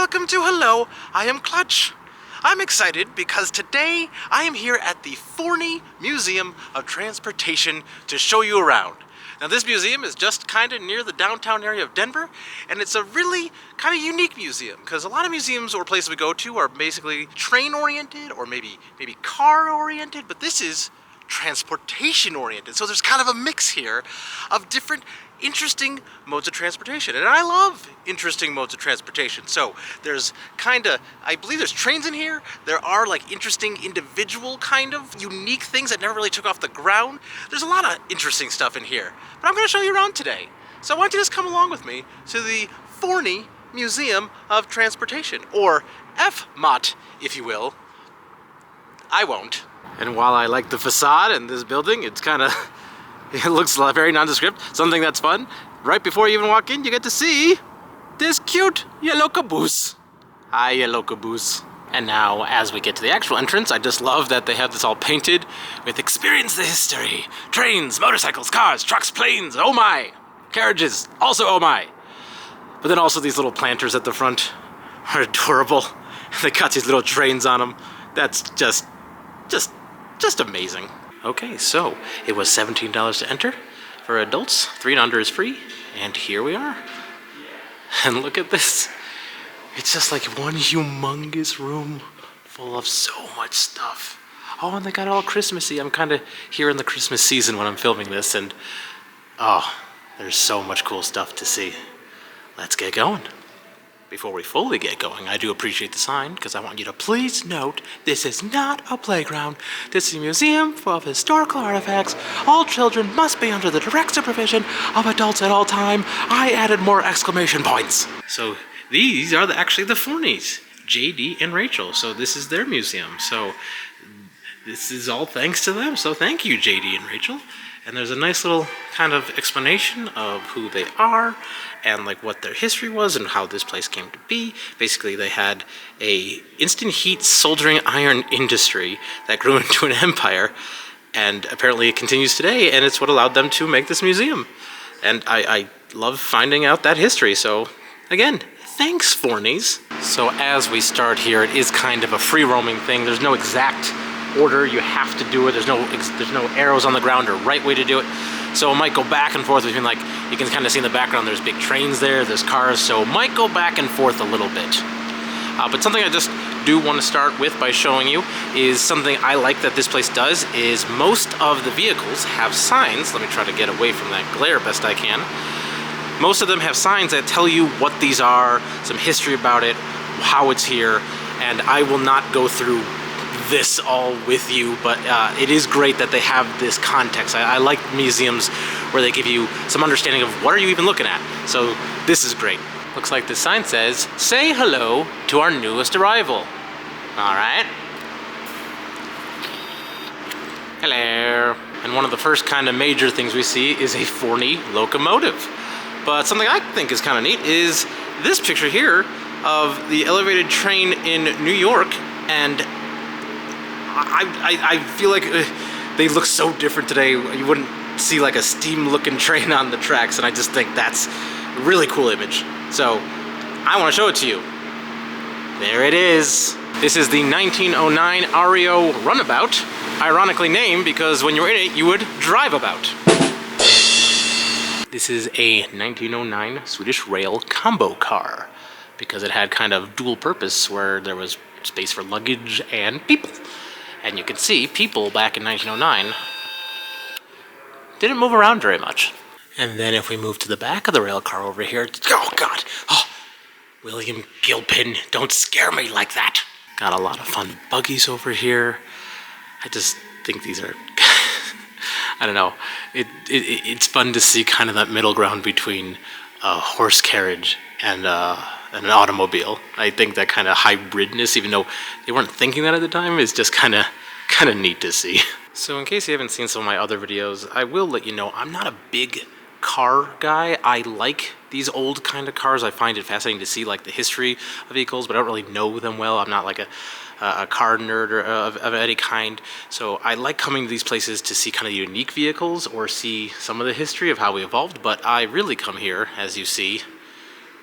welcome to Hello, I am Clutch. I'm excited because today I am here at the Forney Museum of Transportation to show you around. Now this museum is just kind of near the downtown area of Denver, and it's a really kind of unique museum because a lot of museums or places we go to are basically train oriented or maybe car oriented, but this is transportation oriented. So there's kind of a mix here of different interesting modes of transportation, and I love interesting modes of transportation. So there's I believe there's trains in here. There are like interesting individual kind of unique things that never really took off the ground. There's a lot of interesting stuff in here, but I'm going to show you around today. So I want you to just come along with me to the Forney Museum of Transportation, or FMOT, if you will. I won't. And while I like the facade in this building, it looks very nondescript. Something that's fun. Right before you even walk in, you get to see this cute yellow caboose. Hi, yellow caboose. And now, as we get to the actual entrance, I just love that they have this all painted with "Experience the history. Trains, motorcycles, cars, trucks, planes, oh my. Carriages, also oh my." But then also these little planters at the front are adorable. They got these little trains on them. That's just amazing. Okay, so it was $17 to enter for adults. 3 and under is free, and here we are. And look at this. It's just like one humongous room full of so much stuff. Oh, and they got all Christmassy. I'm kind of here in the Christmas season when I'm filming this, and oh, there's so much cool stuff to see. Let's get going. Before we fully get going, I do appreciate the sign, because I want you to please note this is not a playground. This is a museum full of historical artifacts. All children must be under the direct supervision of adults at all time. I added more exclamation points. So these are actually the Forneys, JD and Rachel. So this is their museum. So this is all thanks to them. So thank you, JD and Rachel. And there's a nice little kind of explanation of who they are and like what their history was and how this place came to be. Basically, they had a instant heat soldering iron industry that grew into an empire, and apparently it continues today, and it's what allowed them to make this museum. And I love finding out that history. So again, thanks, Forneys. So as we start here, it is kind of a free roaming thing. There's no exact order you have to do it. There's no arrows on the ground or right way to do it. So it might go back and forth between, like, you can kind of see in the background there's big trains there's cars, so it might go back and forth a little bit. But something I just do want to start with by showing you is something I like that this place does is most of the vehicles have signs. Let me try to get away from that glare best I can. Most of them have signs that tell you what these are, some history about it, how it's here, and I will not go through this all with you, but it is great that they have this context. I like museums where they give you some understanding of what are you even looking at. So this is great. Looks like the sign says, "Say hello to our newest arrival." All right. Hello. And one of the first kind of major things we see is a Forney locomotive. But something I think is kind of neat is this picture here of the elevated train in New York, and I feel like they look so different today. You wouldn't see like a steam-looking train on the tracks, and I just think that's a really cool image. So I want to show it to you. There it is. This is the 1909 Ario Runabout, ironically named because when you were in it, you would drive about. This is a 1909 Swedish Rail combo car because it had kind of dual purpose where there was space for luggage and people. And you can see people back in 1909 didn't move around very much. And then if we move to the back of the rail car over here, oh God, oh, William Gilpin, don't scare me like that. Got a lot of fun buggies over here. I just think these are, I don't know, it's fun to see kind of that middle ground between a horse carriage and an automobile. I think that kind of hybridness, even though they weren't thinking that at the time, is just kind of neat to see. So in case you haven't seen some of my other videos, I will let you know I'm not a big car guy. I like these old kind of cars. I find it fascinating to see like the history of vehicles, but I don't really know them well. I'm not like a car nerd or of any kind. So I like coming to these places to see kind of unique vehicles or see some of the history of how we evolved, but I really come here, as you see,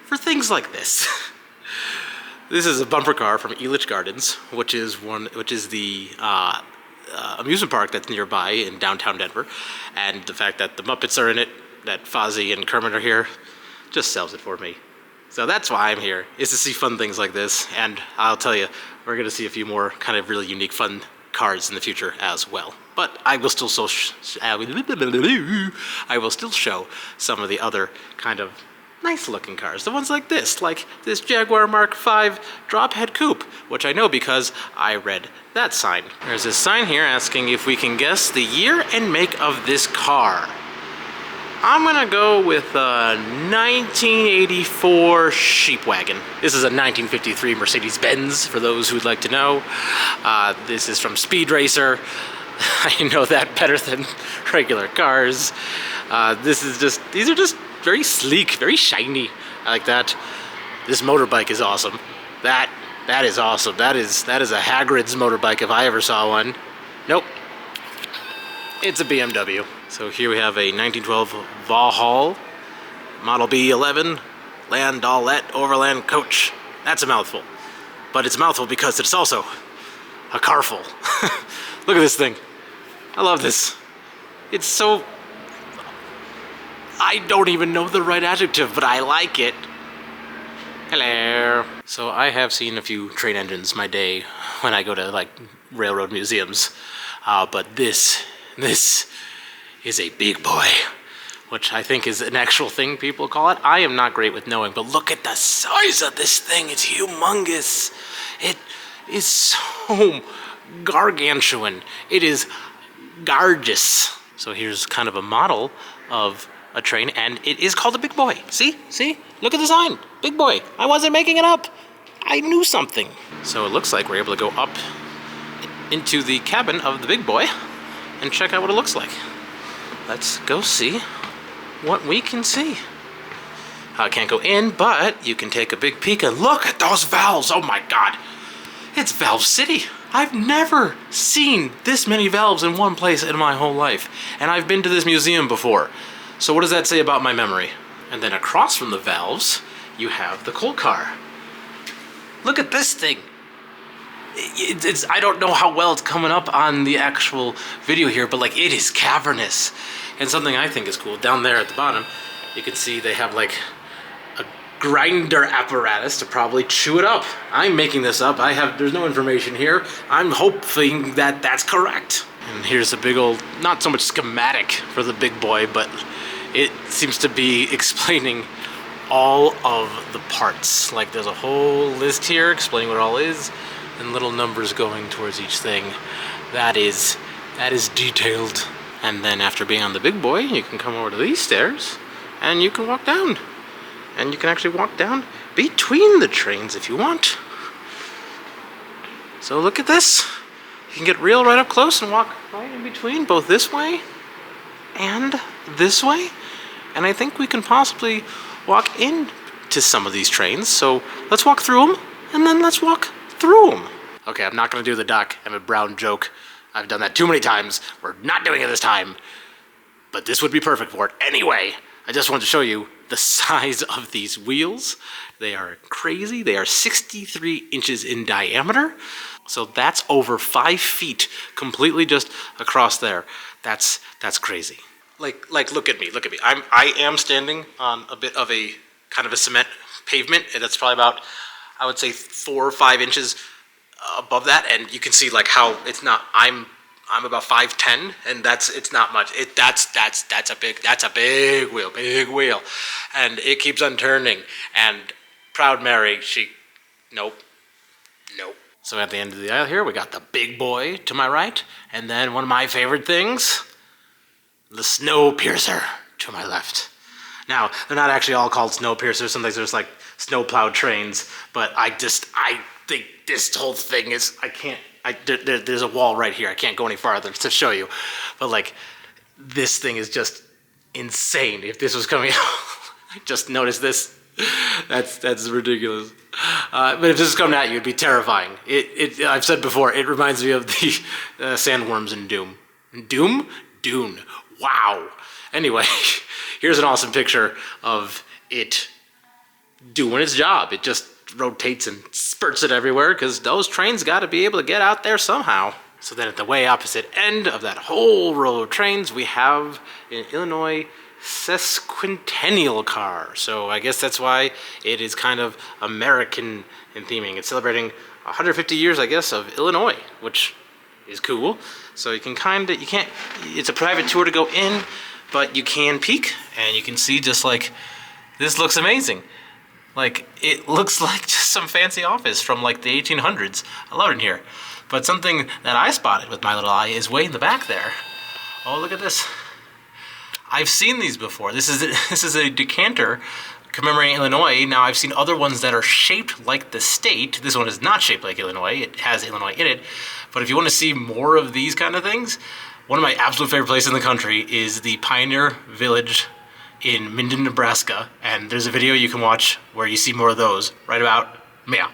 for things like this. This is a bumper car from Elitch Gardens, which is the amusement park that's nearby in downtown Denver. And the fact that the Muppets are in it, that Fozzie and Kermit are here, just sells it for me. So that's why I'm here, is to see fun things like this. And I'll tell you, we're going to see a few more kind of really unique, fun cars in the future as well. But I will still show some of the other kind of nice looking cars. The ones like this Jaguar Mark V drop head coupe, which I know because I read that sign. There's this sign here asking if we can guess the year and make of this car. I'm gonna go with a 1984 Sheep Wagon. This is a 1953 Mercedes-Benz, for those who'd like to know. This is from Speed Racer. I know that better than regular cars. These are just very sleek, very shiny. I like that. This motorbike is awesome. That is awesome. That is a Hagrid's motorbike if I ever saw one. Nope. It's a BMW. So here we have a 1912 Vauxhall Model B11 Landaulet Overland Coach. That's a mouthful. But it's a mouthful because it's also a carful. Look at this thing. I love this. It's so... I don't even know the right adjective, but I like it. Hello. So I have seen a few train engines my day when I go to like railroad museums. But this is a big boy, which I think is an actual thing people call it. I am not great with knowing, but look at the size of this thing. It's humongous. It is so gargantuan. It is gorgeous. So here's kind of a model of a train, and it is called a big boy. See? Look at the sign. Big boy. I wasn't making it up. I knew something. So it looks like we're able to go up into the cabin of the big boy and check out what it looks like. Let's go see what we can see. I can't go in, but you can take a big peek and look at those valves. Oh my God. It's Valve City. I've never seen this many valves in one place in my whole life. And I've been to this museum before. So what does that say about my memory? And then across from the valves, you have the coal car. Look at this thing. I don't know how well it's coming up on the actual video here, but like it is cavernous. And something I think is cool, down there at the bottom, you can see they have like a grinder apparatus to probably chew it up. I'm making this up. There's no information here. I'm hoping that that's correct. And here's a big old, not so much schematic for the big boy, but it seems to be explaining all of the parts. Like there's a whole list here explaining what it all is, and little numbers going towards each thing. That is detailed. And then after being on the big boy, you can come over to these stairs and you can walk down. And you can actually walk down between the trains if you want. So look at this. You can get right up close and walk right in between, both this way and this way. And I think we can possibly walk into some of these trains. So let's walk through them, and then let's walk through them. Okay, I'm not gonna do the Doc Emmett Brown joke. I've done that too many times. We're not doing it this time. But this would be perfect for it. Anyway, I just wanted to show you the size of these wheels. They are crazy. They are 63 inches in diameter. So that's over 5 feet completely just across there. That's crazy. Like look at me. I am standing on a bit of a kind of a cement pavement, and that's probably about, I would say, 4 or 5 inches above that, and you can see like how it's not. I'm about 5'10", and it's not much. That's a big wheel, and it keeps on turning. And Proud Mary, nope. So at the end of the aisle here, we got the big boy to my right, and then one of my favorite things, the Snowpiercer to my left. Now, they're not actually all called Snowpiercer. Sometimes there's like snowplow trains, but I think this whole thing is, there's a wall right here. I can't go any farther to show you, but like, this thing is just insane. If this was coming out, I just noticed this. That's ridiculous. But if this is coming at you, it'd be terrifying. I've said before, it reminds me of the sandworms in Doom. Dune. Wow. Anyway, here's an awesome picture of it doing its job. It just rotates and spurts it everywhere because those trains got to be able to get out there somehow. So then at the way opposite end of that whole row of trains, we have an Illinois Sesquentenial car. So I guess that's why it is kind of American in theming. It's celebrating 150 years, I guess, of Illinois, which is cool. So you can it's a private tour to go in, but you can peek and you can see just like, this looks amazing. Like, it looks like just some fancy office from like the 1800s. I love it in here. But something that I spotted with my little eye is way in the back there. Oh, look at this. I've seen these before. This is a decanter commemorating Illinois. Now, I've seen other ones that are shaped like the state. This one is not shaped like Illinois. It has Illinois in it. But if you want to see more of these kind of things, one of my absolute favorite places in the country is the Pioneer Village in Minden, Nebraska. And there's a video you can watch where you see more of those right about now.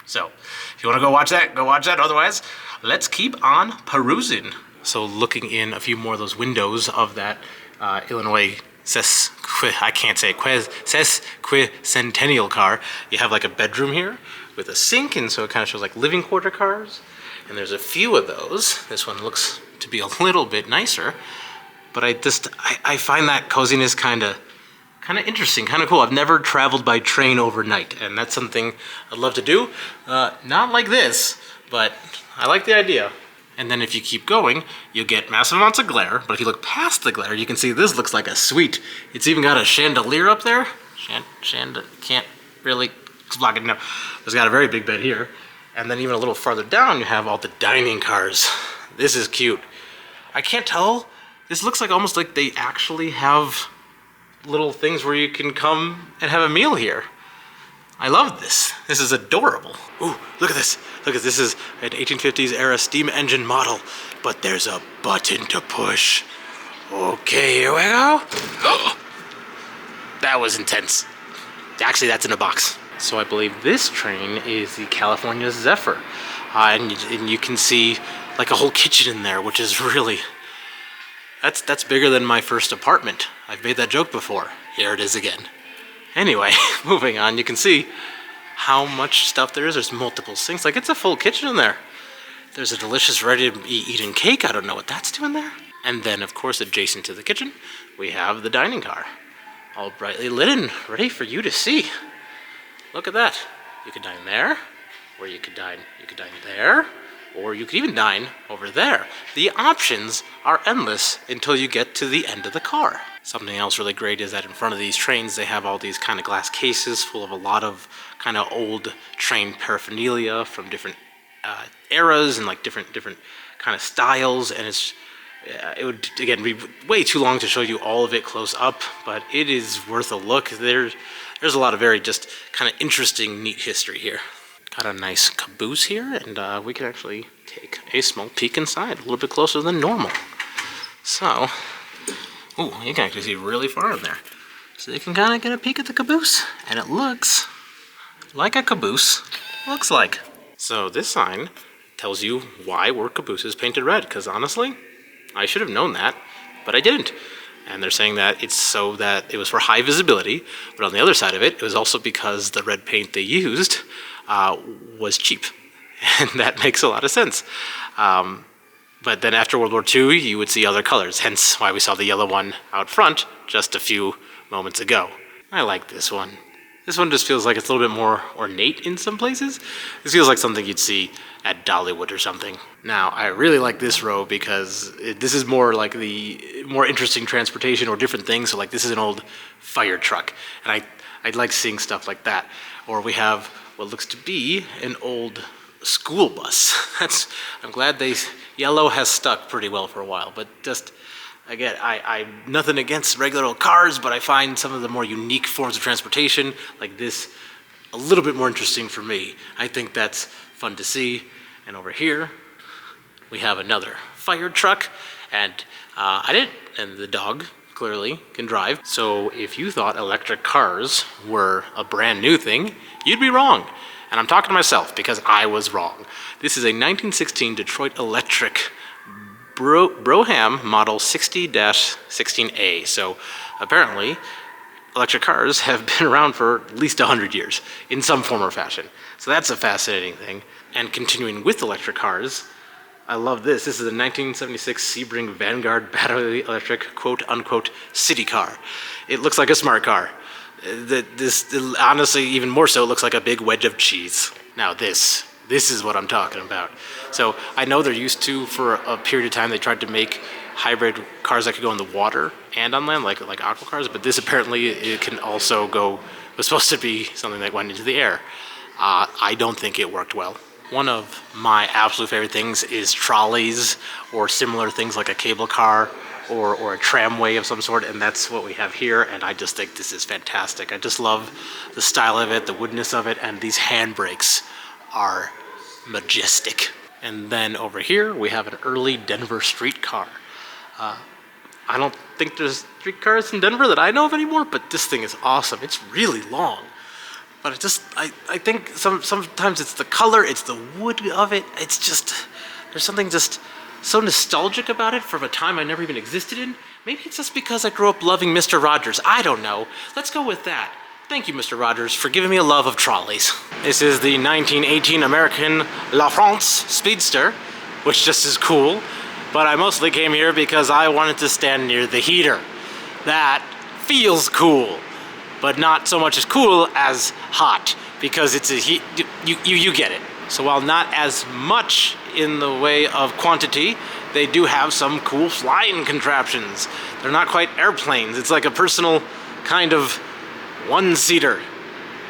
So if you want to go watch that, go watch that. Otherwise, let's keep on perusing. So looking in a few more of those windows of that Illinois Sesquentenial car, you have like a bedroom here with a sink, and so it kind of shows like living quarter cars. And there's a few of those. This one looks to be a little bit nicer, but I find that coziness kind of interesting, kind of cool. I've never traveled by train overnight, and that's something I'd love to do. Not like this, but I like the idea. And then if you keep going, you'll get massive amounts of glare, but if you look past the glare, you can see this looks like a suite. It's even got a chandelier up there. Can't really block it. No, it's got a very big bed here. And then even a little farther down, you have all the dining cars. This is cute. I can't tell. This looks like almost like they actually have little things where you can come and have a meal here. I love this. This is adorable. Ooh, look at this. Look at this. Is an 1850s era steam engine model, but there's a button to push. Okay, here we go. Oh, that was intense. Actually, that's in a box. So I believe this train is the California Zephyr. And you can see like a whole kitchen in there, which is really, that's bigger than my first apartment. I've made that joke before. Here it is again. Anyway, moving on, you can see how much stuff there is. There's multiple sinks. Like, it's a full kitchen in there. There's a delicious ready-to-be-eaten cake. I don't know what that's doing there. And then, of course, adjacent to the kitchen, we have the dining car. All brightly lit and ready for you to see. Look at that. You could dine there, or you could dine there, or you could even dine over there. The options are endless until you get to the end of the car. Something else really great is that in front of these trains, they have all these kind of glass cases full of a lot of kind of old train paraphernalia from different eras and like different kind of styles. And it would, again, be way too long to show you all of it close up, but it is worth a look. There's a lot of very just kind of interesting, neat history here. Got a nice caboose here, and we can actually take a small peek inside, a little bit closer than normal. So, ooh, you can actually see really far in there. So you can kind of get a peek at the caboose, and it looks like a caboose looks like. So this sign tells you why were cabooses painted red, because honestly, I should have known that, but I didn't. And they're saying that it's so that it was for high visibility, but on the other side of it, it was also because the red paint they used was cheap, and that makes a lot of sense. But then after World War II, you would see other colors, hence why we saw the yellow one out front just a few moments ago. I like this one. This one just feels like it's a little bit more ornate in some places. This feels like something you'd see at Dollywood or something. Now, I really like this row because this is more like the more interesting transportation or different things. So like this is an old fire truck, and I'd like seeing stuff like that. Or we have what looks to be an old school bus. I'm glad yellow has stuck pretty well for a while, but just, again, I'm nothing against regular old cars, but I find some of the more unique forms of transportation, like this, a little bit more interesting for me. I think that's fun to see. And over here, we have another fire truck, and and the dog clearly can drive. So if you thought electric cars were a brand new thing, you'd be wrong. And I'm talking to myself because I was wrong. This is a 1916 Detroit Electric Brougham Model 60-16A. So apparently, electric cars have been around for at least 100 years in some form or fashion. So that's a fascinating thing. And continuing with electric cars, I love this. This is a 1976 Sebring Vanguard battery electric quote-unquote city car. It looks like a smart car. This honestly, even more so, looks like a big wedge of cheese. Now this is what I'm talking about. So I know they're used to, for a period of time, they tried to make hybrid cars that could go in the water and on land, like aqua cars, but this apparently it can also go, it was supposed to be something that went into the air. I don't think it worked well. One of my absolute favorite things is trolleys or similar things like a cable car or a tramway of some sort, and that's what we have here, and I just think this is fantastic. I just love the style of it, the woodness of it, and these handbrakes are majestic. And then over here we have an early Denver streetcar. I don't think there's streetcars in Denver that I know of anymore, but this thing is awesome. It's really long. But I think sometimes it's the color, it's the wood of it. It's just, there's something just so nostalgic about it from a time I never even existed in. Maybe it's just because I grew up loving Mr. Rogers. I don't know. Let's go with that. Thank you, Mr. Rogers, for giving me a love of trolleys. This is the 1918 American La France Speedster, which just is cool. But I mostly came here because I wanted to stand near the heater. That feels cool, but not so much as cool as hot, because it's a heat, you get it. So while not as much in the way of quantity, they do have some cool flying contraptions. They're not quite airplanes. It's like a personal kind of one-seater.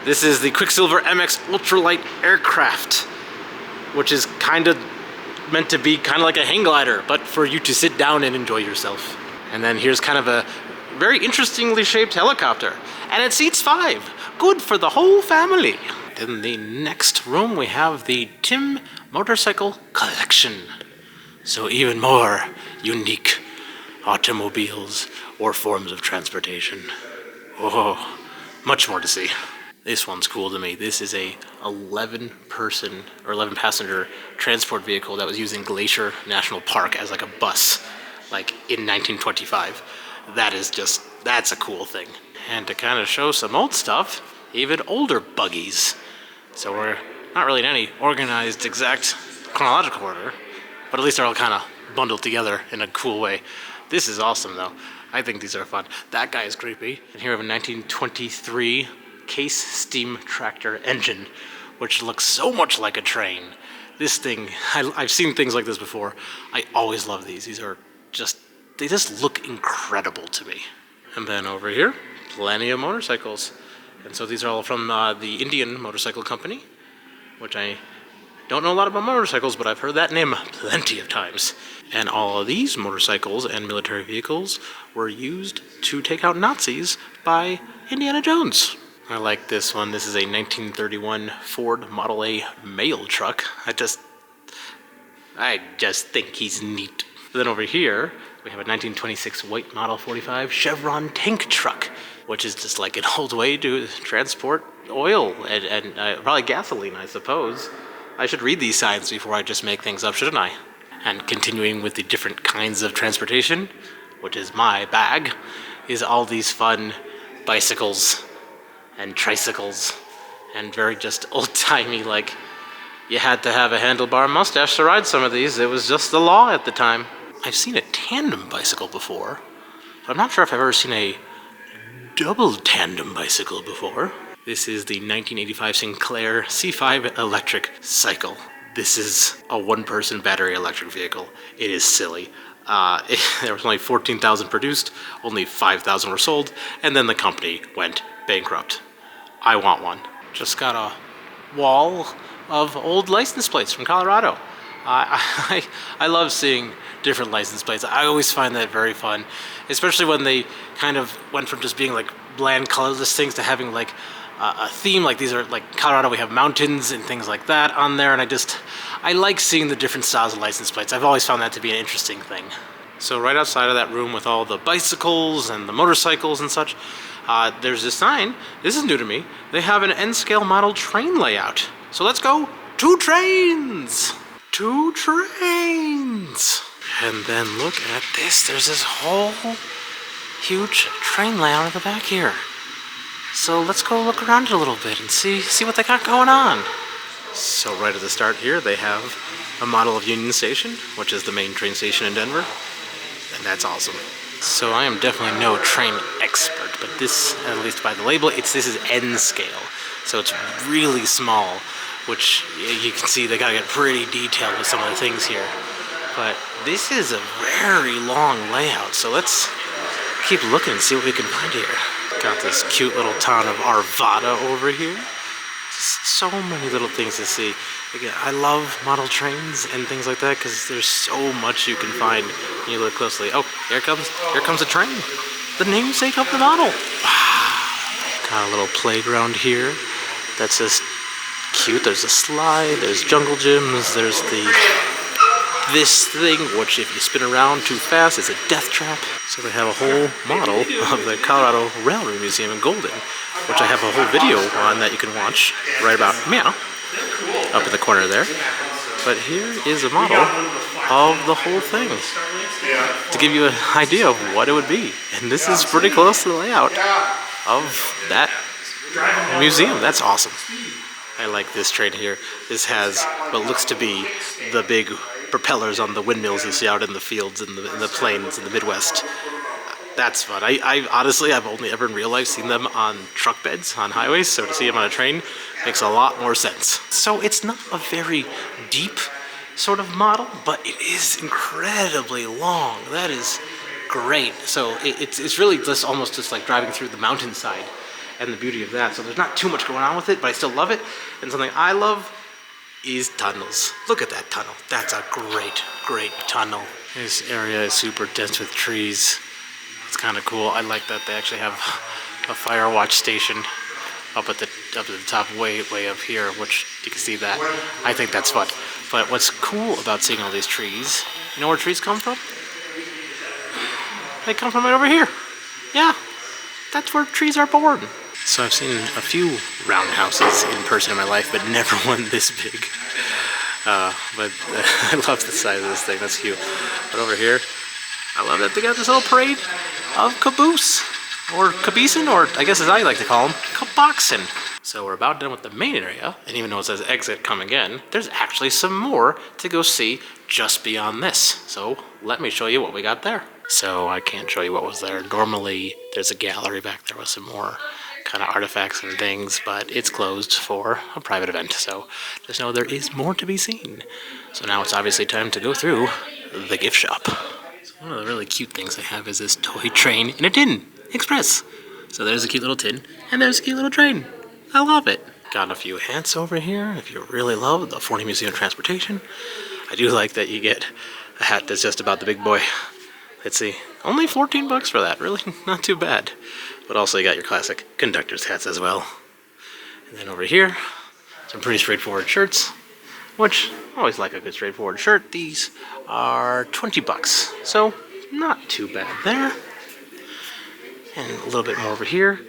This is the Quicksilver MX ultralight aircraft, which is kind of meant to be kind of like a hang glider, but for you to sit down and enjoy yourself. And then here's kind of a very interestingly shaped helicopter, and it seats 5. Good for the whole family. In the next room we have the Timey Motorcylce Collection. So even more unique automobiles or forms of transportation. Oh, much more to see. This one's cool to me. This is a 11-person or 11-passenger transport vehicle that was used in Glacier National Park as like a bus, like in 1925. That's a cool thing. And to kind of show some old stuff, even older buggies. So we're not really in any organized exact chronological order, but at least they're all kind of bundled together in a cool way. This is awesome though. I think these are fun. That guy is creepy. And here we have a 1923 Case steam tractor engine, which looks so much like a train. This thing, I've seen things like this before. I always love these. They just look incredible to me. And then over here, plenty of motorcycles. And so these are all from the Indian Motorcycle Company, which I don't know a lot about motorcycles, but I've heard that name plenty of times. And all of these motorcycles and military vehicles were used to take out Nazis by Indiana Jones. I like this one. This is a 1931 Ford Model A mail truck. I just think he's neat. Then over here, we have a 1926 white Model 45 Chevron tank truck, which is just like an old way to transport oil and probably gasoline, I suppose. I should read these signs before I just make things up, shouldn't I? And continuing with the different kinds of transportation, which is my bag, is all these fun bicycles and tricycles and very just old-timey, like you had to have a handlebar mustache to ride some of these. It was just the law at the time. I've seen a tandem bicycle before, but I'm not sure if I've ever seen a double tandem bicycle before. This is the 1985 Sinclair C5 electric cycle. This is a one-person battery electric vehicle. It is silly. There was only 14,000 produced, only 5,000 were sold, and then the company went bankrupt. I want one. Just got a wall of old license plates from Colorado. I love seeing different license plates. I always find that very fun, especially when they kind of went from just being like bland colorless things to having like a theme. Like these are like Colorado, we have mountains and things like that on there, and I like seeing the different styles of license plates. I've always found that to be an interesting thing. So right outside of that room with all the bicycles and the motorcycles and such, there's this sign. This is new to me. They have an N-scale model train layout. So let's go. 2 trains! 2 trains! And then look at this. There's this whole huge train layout at the back here. So let's go look around it a little bit and see what they got going on. So right at the start here, they have a model of Union Station, which is the main train station in Denver, and that's awesome. So I am definitely no train expert, but this, at least by the label, this is N scale. So it's really small, which you can see they gotta get pretty detailed with some of the things here. But this is a very long layout, so let's keep looking and see what we can find here. Got this cute little town of Arvada over here. Just so many little things to see. Again, I love model trains and things like that because there's so much you can find when you look closely. Oh, here comes a train. The namesake of the model. Wow. Got a little playground here. That's just cute. There's a slide, there's jungle gyms, there's this thing, which if you spin around too fast is a death trap. So they have a whole model of the Colorado Railway Museum in Golden, which I have a whole video on that you can watch right about meow, up in the corner there. But here is a model of the whole thing to give you an idea of what it would be. And this is pretty close to the layout of that museum. That's awesome. I like this train here. This has what looks to be the big propellers on the windmills you see out in the fields and in the plains in the Midwest. That's fun. I honestly, I've only ever in real life seen them on truck beds on highways, so to see them on a train makes a lot more sense. So it's not a very deep sort of model, but it is incredibly long. That is great. So it's really just almost just like driving through the mountainside and the beauty of that. So there's not too much going on with it, but I still love it. And something I love is tunnels. Look at that tunnel. That's a great tunnel. This area is super dense with trees. It's kind of cool. I like that they actually have a fire watch station up at the top way up here, which you can see that. I think that's fun. But what's cool about seeing all these trees, you know where trees come from? They come from right over here. Yeah, that's where trees are born. So I've seen a few roundhouses in person in my life, but never one this big. But I love the size of this thing. That's cute. But over here, I love that they got this little parade of Caboose, or Caboosin, or I guess as I like to call them, Caboxin. So we're about done with the main area, and even though it says exit, come again, there's actually some more to go see just beyond this. So let me show you what we got there. So I can't show you what was there. Normally, there's a gallery back there with some more kind of artifacts and things, but it's closed for a private event, so just know there is more to be seen. So now it's obviously time to go through the gift shop. So one of the really cute things they have is this toy train in a tin express. So there's a cute little tin, and there's a cute little train. I love it. Got a few hats over here if you really love the Forney Museum of Transportation. I do like that you get a hat that's just about the big boy. Let's see, only 14 bucks for that, really not too bad. But also you got your classic conductor's hats as well. And then over here, some pretty straightforward shirts, which I always like a good straightforward shirt. These are 20 bucks, so not too bad there. And a little bit more over here,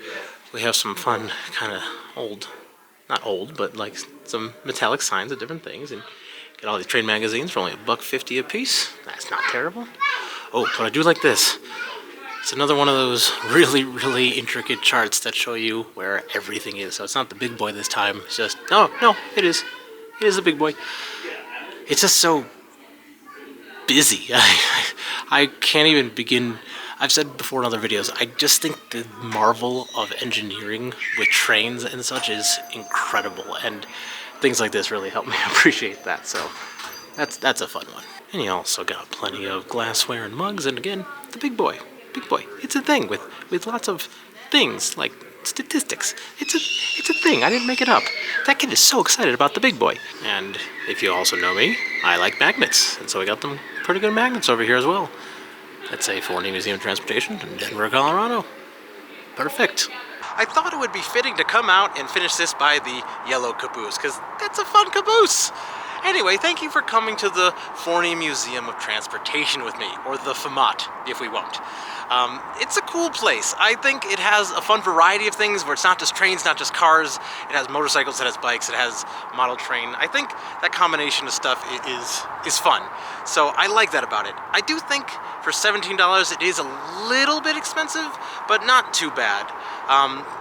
we have some fun kind of old, not old, but like some metallic signs of different things. And get all these train magazines for only $1.50 a piece. That's not terrible. Oh, but I do like this. It's another one of those really intricate charts that show you where everything is. So it's not the big boy this time. It's just, no, it is. It is the big boy. It's just so busy. I can't even begin. I've said before in other videos, I just think the marvel of engineering with trains and such is incredible. And things like this really help me appreciate that. So that's a fun one. And you also got plenty of glassware and mugs. And again, the big boy. Big boy. It's a thing with lots of things like statistics. It's a thing. I didn't make it up. That kid is so excited about the big boy. And if you also know me, I like magnets, and so we got them pretty good magnets over here as well. That's a Forney Museum of Transportation in Denver, Colorado. Perfect. I thought it would be fitting to come out and finish this by the yellow caboose, because that's a fun caboose. Anyway, thank you for coming to the Forney Museum of Transportation with me, or the FMOT, if we won't. It's a cool place. I think it has a fun variety of things where it's not just trains, not just cars. It has motorcycles, it has bikes, it has model train. I think that combination of stuff is fun. So I like that about it. I do think for $17 it is a little bit expensive, but not too bad.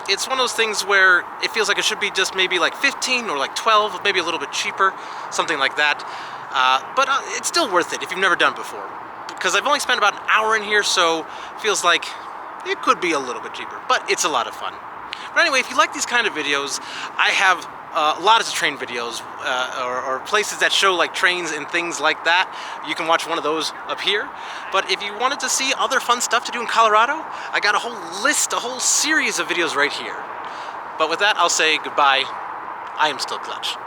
It's one of those things where it feels like it should be just maybe like 15 or like 12, maybe a little bit cheaper, something like that. But it's still worth it if you've never done it before. Because I've only spent about an hour in here, so it feels like it could be a little bit cheaper, but it's a lot of fun. But anyway, if you like these kind of videos, I have lots of train videos or places that show like trains and things like that. You can watch one of those up here. But if you wanted to see other fun stuff to do in Colorado, I got a whole list, a whole series of videos right here. But with that, I'll say goodbye. I am still Clutch.